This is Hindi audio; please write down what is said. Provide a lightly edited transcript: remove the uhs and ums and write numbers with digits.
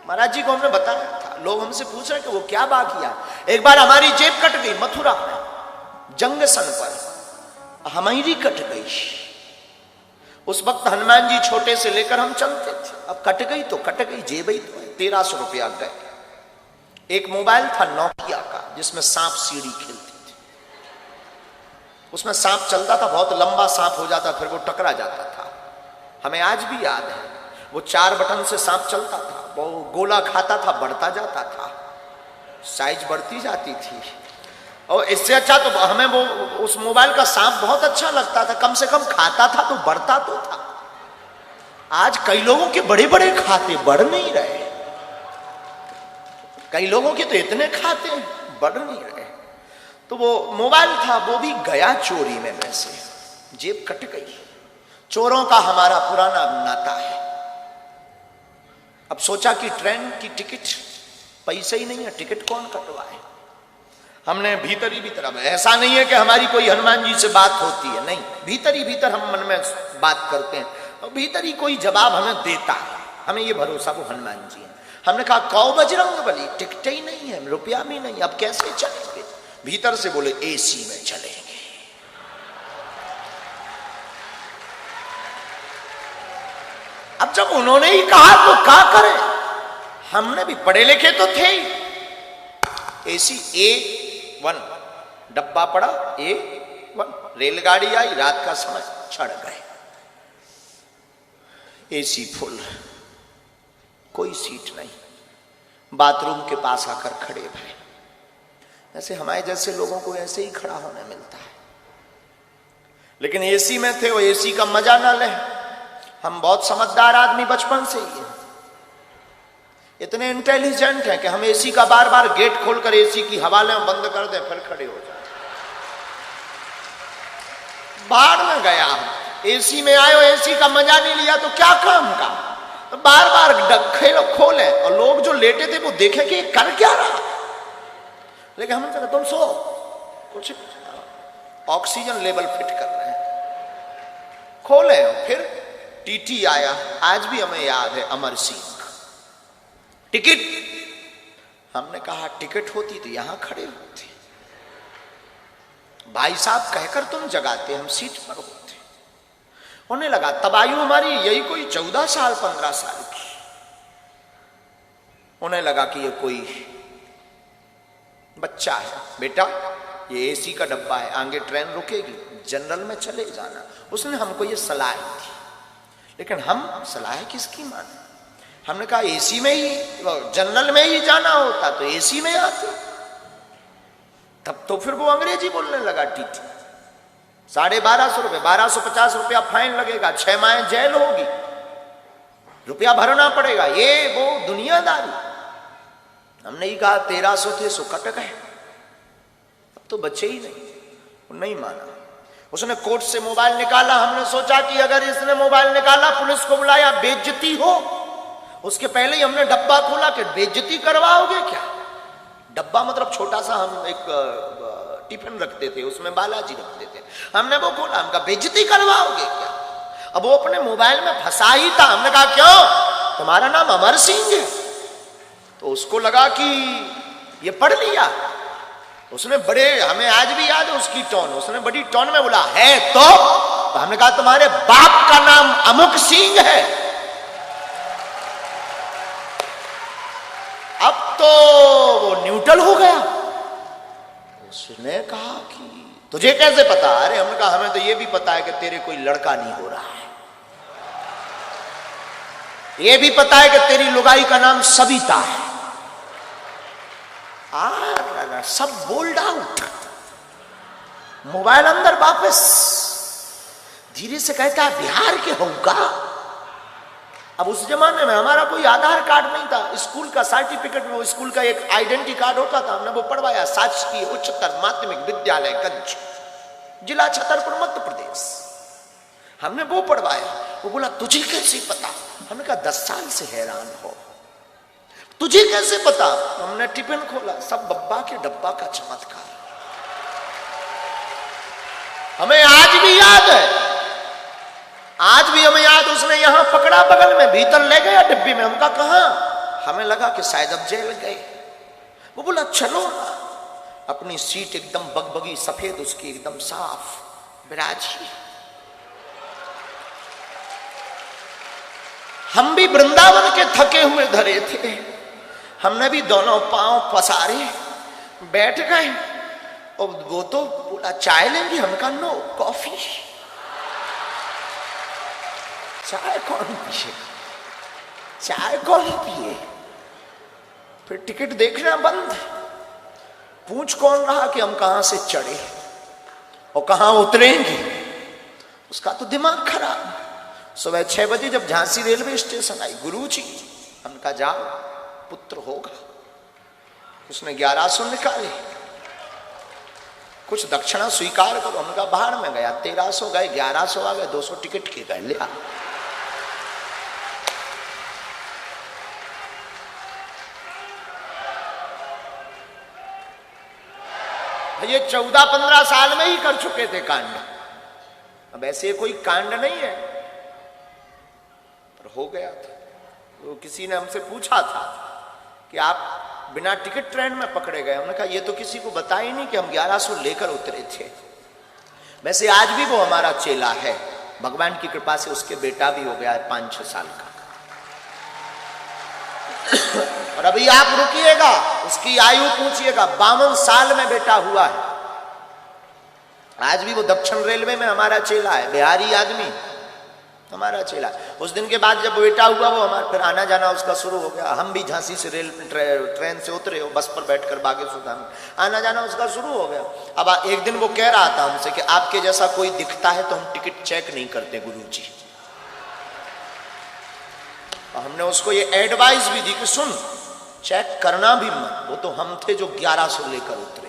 महाराज जी को हमने बताया था, लोग हमसे पूछ रहे कि वो क्या बा किया। एक बार हमारी जेब कट गई मथुरा में जंग सन पर, हमारी कट गई। उस वक्त हनुमान जी छोटे से लेकर हम चलते थे, अब कट गई तो कट गई, जेब ही तो 1300 रुपया गए। एक मोबाइल था नोकिया का जिसमें सांप सीढ़ी खेलती थी, उसमें सांप चलता था, बहुत लंबा सांप हो जाता फिर वो टकरा जाता था। हमें आज भी याद है, वो 4 बटन से सांप चलता था, वो गोला खाता था, बढ़ता जाता था, साइज बढ़ती जाती थी। और इससे अच्छा तो हमें वो उस मोबाइल का सांप बहुत अच्छा लगता था, कम से कम खाता था तो बढ़ता तो था। आज कई लोगों के बड़े बड़े खाते बढ़ नहीं रहे, कई लोगों के तो इतने खाते बढ़ नहीं रहे। तो वो मोबाइल था वो भी गया चोरी में, वैसे जेब कट गई। चोरों का हमारा पुराना नाता है। अब सोचा कि ट्रेन की टिकट, पैसे ही नहीं है, टिकट कौन कटवाए। हमने भीतर ही भीतर, अब ऐसा नहीं है कि हमारी कोई हनुमान जी से बात होती है, नहीं, भीतर ही भीतर हम मन में बात करते हैं और भीतर ही कोई जवाब हमें देता है। हमें ये भरोसा वो हनुमान जी है। हमने कहा कौ बजरंग बली, टिकट ही नहीं है, रुपया भी नहीं, अब कैसे चलेंगे। भीतर से बोले एसी में चलेंगे। अब जब उन्होंने ही कहा तो क्या करें, हमने भी पढ़े लिखे तो थे ही। एसी A1 डब्बा पड़ा, A1 रेलगाड़ी आई, रात का समय, चढ़ गए। एसी फुल, कोई सीट नहीं, बाथरूम के पास आकर खड़े भरे। ऐसे हमारे जैसे लोगों को ऐसे ही खड़ा होने मिलता है, लेकिन एसी में थे, वो एसी का मजा ना ले। हम बहुत समझदार आदमी बचपन से ही है, इतने इंटेलिजेंट हैं कि हम एसी का बार बार गेट खोलकर एसी की हवा लें, बंद कर दें, फिर खड़े हो जाए। बाहर में गया, एसी में आए, एसी का मजा नहीं लिया तो क्या काम का। तो बार बार खोले और लोग जो लेटे थे वो देखे कि कर क्या रहा। लेकिन हम कहा तुम सो, कुछ ऑक्सीजन लेवल फिट कर रहे हैं। खोले, फिर टीटी आया, आज भी हमें याद है, अमर सिंह, टिकट। हमने कहा टिकट होती तो यहां खड़े होते, भाई साहब कहकर तुम जगाते, हम सीट पर होते। होने लगा, तब आयु हमारी यही कोई 14 साल 15 साल की। होने लगा कि ये कोई बच्चा है, बेटा ये एसी का डब्बा है, आगे ट्रेन रुकेगी, जनरल में चले जाना। उसने हमको ये सलाह दी, लेकिन हम सलाह किसकी माने। हमने कहा एसी में ही, जनरल में ही जाना होता तो एसी में आते। तब तो फिर वो अंग्रेजी बोलने लगा, टीटी 1250 रुपए, 1250 रुपया फाइन लगेगा, 6 माह जेल होगी, रुपया भरना पड़ेगा, ये वो दुनियादारी। हमने ही कहा 1300 थे सो कट गए, अब तो बचे ही नहीं। वो नहीं माना, उसने कोर्ट से मोबाइल निकाला। हमने सोचा कि अगर इसने मोबाइल निकाला, पुलिस को बुलाया, बेइज्जती हो। उसके पहले ही हमने डब्बा खोला कि बेइज्जती करवाओगे क्या। डब्बा मतलब छोटा सा, हम एक टिफिन रखते थे, उसमें बालाजी रखते थे। हमने वो खोला, हमका बेइज्जती करवाओगे क्या। अब वो अपने मोबाइल में फंसा ही था। हमने कहा क्यों, तुम्हारा नाम अमर सिंह है। तो उसको लगा कि ये पढ़ लिया। उसने बड़े, हमें आज भी याद है उसकी टोन, उसने बड़ी टोन में बोला है तो हमने कहा तुम्हारे बाप का नाम अमुक सिंह है। अब तो वो न्यूट्रल हो गया। उसने कहा कि तुझे कैसे पता। अरे हमने कहा हमें तो ये भी पता है कि तेरे कोई लड़का नहीं हो रहा है, ये भी पता है कि तेरी लुगाई का नाम सविता है। सब बोल्ड आउट, मोबाइल अंदर वापस। धीरे से कहता है बिहार के होगा। अब उस जमाने में हमारा कोई आधार कार्ड नहीं था, स्कूल का सर्टिफिकेट, वो स्कूल का एक आइडेंटिटी कार्ड होता था, हमने वो पढ़वाया। शासकीय उच्चतर माध्यमिक विद्यालय गंज, जिला छतरपुर, मध्य प्रदेश। हमने वो पढ़वाया। वो बोला तुझे कैसे पता। हमने कहा 10 साल से हैरान हो, तुझे कैसे पता। हमने टिफिन खोला, सब बब्बा के डब्बा का चमत्कार। हमें आज भी याद है, आज भी हमें याद। उसने यहां पकड़ा बगल में, भीतर ले गया डिब्बी में। हमका कहा हमें लगा कि शायद अब जेल गए। वो बोला चलो ना। अपनी सीट एकदम बगबगी सफेद उसकी एकदम साफ विराजी। हम भी वृंदावन के थके हुए धरे थे, हमने भी दोनों पांव पसारे बैठ गए। और वो तो बोला चाय लेंगी, हम कहा नो कॉफी। चाय कौन पिए, चाय कौन पिए। फिर टिकट देखना बंद, पूछ कौन रहा कि हम कहां से चढ़े और कहां उतरेंगे। उसका तो दिमाग खराब। सुबह 6 बजे जब झांसी रेलवे स्टेशन आई, गुरुजी हमका जाओ पुत्र होगा। उसने 1100 निकाले, कुछ दक्षिणा स्वीकार करो। उनका बाहर में गया, 1300 गए, 1100 आ गए, 200 टिकट के गए लिया। ये 14-15 साल में ही कर चुके थे कांड। अब ऐसे कोई कांड नहीं है, पर हो गया था। तो किसी ने हमसे पूछा था कि आप बिना टिकट ट्रेन में पकड़े गए। हमने कहा ये तो किसी को बता ही नहीं कि हम 1100 लेकर उतरे थे। वैसे आज भी वो हमारा चेला है, भगवान की कृपा से उसके बेटा भी हो गया है 5-6 साल का। और अभी आप रुकिएगा, उसकी आयु पूछिएगा, 52 साल में बेटा हुआ है। आज भी वो दक्षिण रेलवे में हमारा चेला है, बिहारी आदमी हमारा चेला। उस दिन के बाद जब बेटा हुआ, वो हमारा फिर आना जाना उसका शुरू हो गया। हम भी झांसी से ट्रेन से उतरे, बस पर बैठकर बागेश्वर में आना जाना उसका शुरू हो गया। अब एक दिन वो कह रहा था हमसे कि आपके जैसा कोई दिखता है तो हम टिकट चेक नहीं करते गुरुजी। हमने उसको ये एडवाइस भी दी कि सुन, चेक करना भी मत, वो तो हम थे जो 1100 लेकर उतरे।